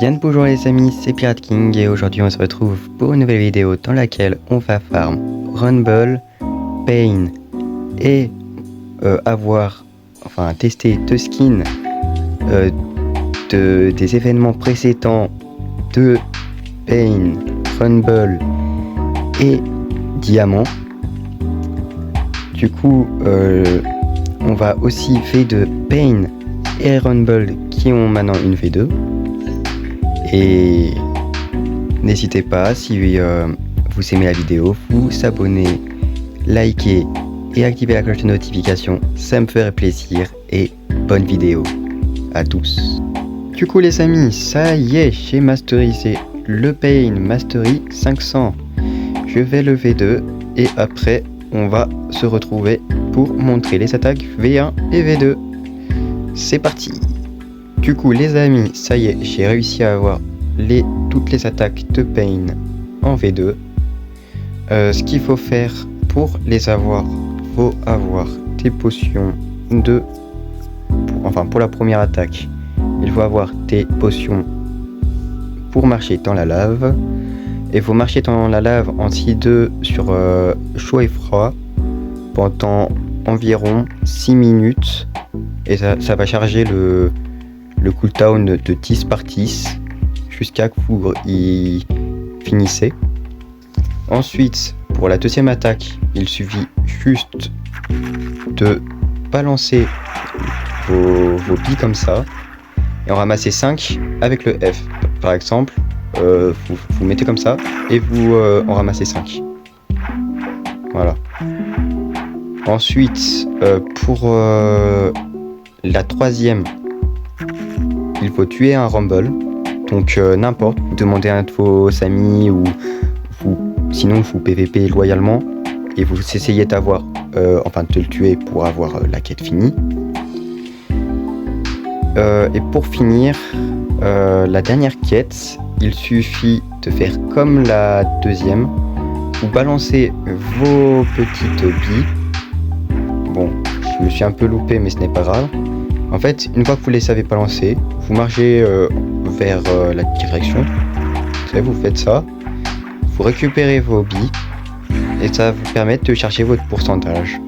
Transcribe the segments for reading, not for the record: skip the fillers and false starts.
Bien bonjour les amis, c'est Pirate King et aujourd'hui on se retrouve pour une nouvelle vidéo dans laquelle on va farm Rumble, Pain et tester deux skins des événements précédents de Pain, Rumble et Diamant. Du coup on va aussi V2 Pain et Rumble qui ont maintenant une V2. Et n'hésitez pas, si vous aimez la vidéo, vous abonner, liker et activer la cloche de notification, ça me ferait plaisir et bonne vidéo à tous. Du coup les amis, ça y est, j'ai masterisé le Pain Mastery 500. Je vais le V2 et après on va se retrouver pour montrer les attaques V1 et V2. C'est parti. Du coup les amis, ça y est, j'ai réussi à avoir toutes les attaques de Pain en V2. Ce qu'il faut faire pour les avoir, faut avoir des potions pour la première attaque, il faut avoir des potions pour marcher dans la lave. Et il faut marcher dans la lave en C2 sur chaud et froid pendant environ 6 minutes. Et ça va charger le cooldown de 10 par 10 jusqu'à que vous y finissez. Ensuite, pour la deuxième attaque, il suffit juste de balancer vos billes comme ça et en ramasser 5 avec le F. Par exemple, vous mettez comme ça et vous en ramassez 5. Voilà. Ensuite, pour la troisième, il faut tuer un Rumble. Donc n'importe, vous demandez à un de vos amis ou sinon vous PVP loyalement et vous essayez de le tuer pour avoir la quête finie. Et pour finir, la dernière quête, il suffit de faire comme la deuxième. Vous balancez vos petites billes. Bon, je me suis un peu loupé mais ce n'est pas grave. En fait, une fois que vous les savez balancer, vous marchez vers la direction. Vous faites ça. Vous récupérez vos billes. Et ça va vous permettre de charger votre pourcentage.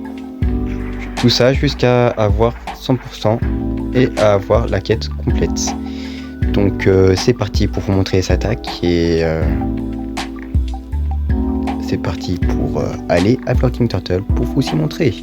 Tout ça jusqu'à avoir 100% et à avoir la quête complète. Donc c'est parti pour vous montrer les attaques. Et c'est parti pour aller à Floating Turtle pour vous y montrer.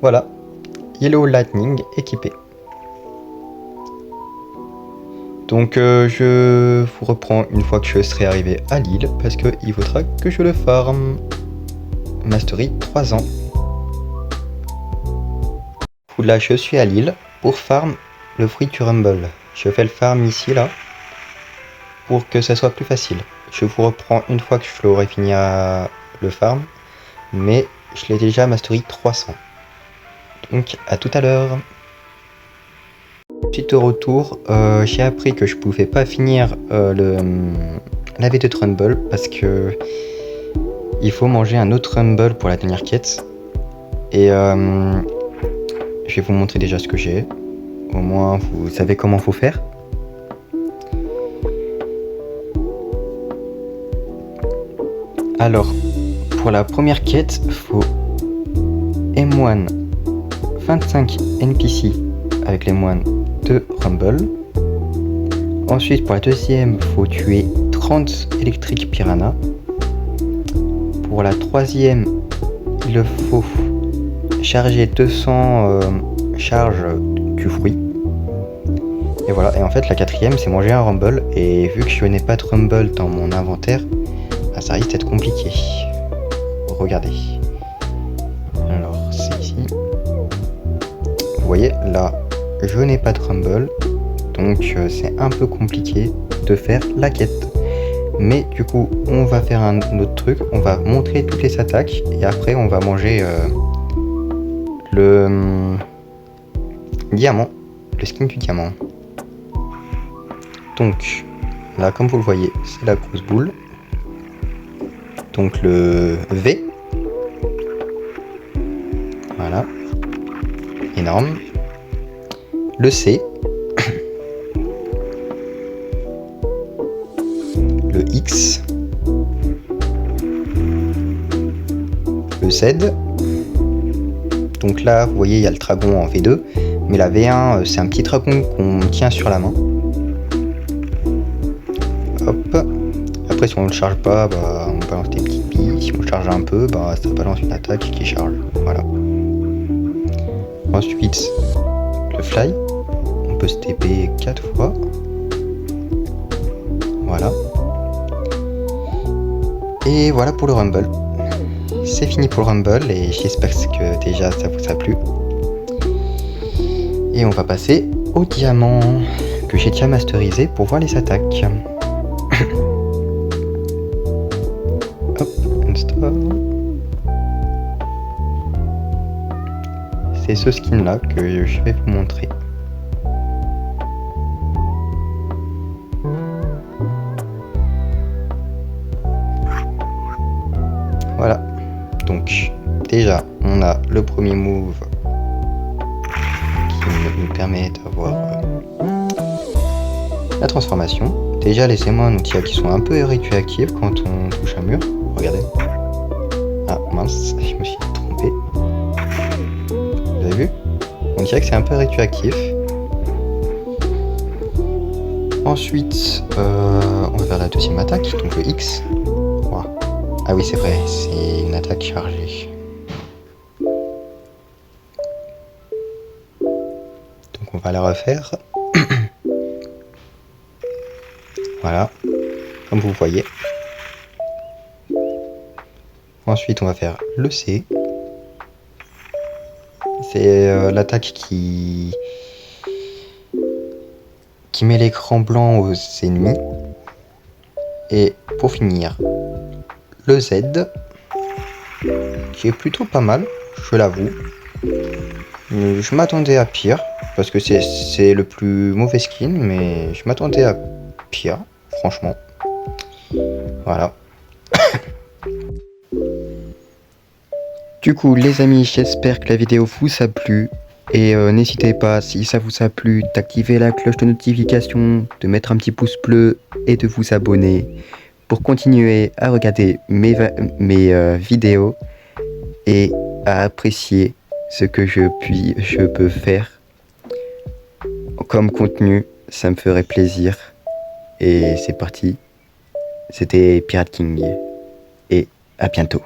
Voilà, Yellow Lightning équipé. Donc je vous reprends une fois que je serai arrivé à l'île, parce qu'il faudra que je le farm. Mastery 3 ans. Là je suis à l'île pour farm le fruit du rumble. Je fais le farm ici là, pour que ça soit plus facile. Je vous reprends une fois que je l'aurai fini à le farm, mais je l'ai déjà mastery 300. Donc à tout à l'heure. Suite au retour, j'ai appris que je pouvais pas finir la V de Rumble parce que il faut manger un autre Rumble pour la dernière quête. Et je vais vous montrer déjà ce que j'ai. Au moins vous savez comment faut faire. Alors, pour la première quête, faut M1 25 NPC avec les moines de Rumble. Ensuite, pour la deuxième, faut tuer 30 électriques piranha. Pour la troisième, il faut charger 200 charges du fruit. Et voilà, et en fait la quatrième c'est manger un rumble, et vu que je n'ai pas de rumble dans mon inventaire, bah, ça risque d'être compliqué. Regardez. Alors c'est ici. Vous voyez là, je n'ai pas de rumble, donc c'est un peu compliqué de faire la quête. Mais du coup on va faire un autre truc, on va montrer toutes les attaques et après on va manger le diamant, le skin du diamant. Donc là comme vous le voyez c'est la grosse boule, donc le V, voilà, énorme, le C, le X, le Z. Donc là vous voyez il y a le dragon en V2, mais la V1 c'est un petit dragon qu'on tient sur la main. Hop. Après si on ne le charge pas, bah, on balance des petites billes. Si on charge un peu, bah, ça balance une attaque qui charge. Voilà. Ensuite le fly, on peut se TP 4 fois. Voilà. Et voilà pour le rumble. C'est fini pour le rumble et j'espère que déjà ça vous a plu. Et on va passer au diamant que j'ai déjà masterisé pour voir les attaques. Hop, install. C'est ce skin là que je vais vous montrer. Voilà. Donc déjà on a le premier move qui nous permet d'avoir la transformation. Déjà laissez-moi un outil qui sont un peu rétroactifs quand on touche un mur. Regardez. Ah mince, je me suis trompé. Vous avez vu? On dirait que c'est un peu rétroactif. Ensuite on va faire la deuxième attaque, donc le X. Wow. Ah oui c'est vrai, c'est une attaque chargée. Donc on va la refaire. Voilà, comme vous voyez. Ensuite on va faire le C. C'est l'attaque qui met l'écran blanc aux ennemis. Et pour finir, le Z, qui est plutôt pas mal, je l'avoue. Je m'attendais à pire, parce que c'est le plus mauvais skin, mais je m'attendais à pire, franchement. Voilà. Du coup, les amis, j'espère que la vidéo vous a plu. Et n'hésitez pas, si ça vous a plu, d'activer la cloche de notification, de mettre un petit pouce bleu et de vous abonner pour continuer à regarder mes vidéos et à apprécier ce que je peux faire comme contenu. Ça me ferait plaisir. Et c'est parti. C'était Pirate King. Et à bientôt.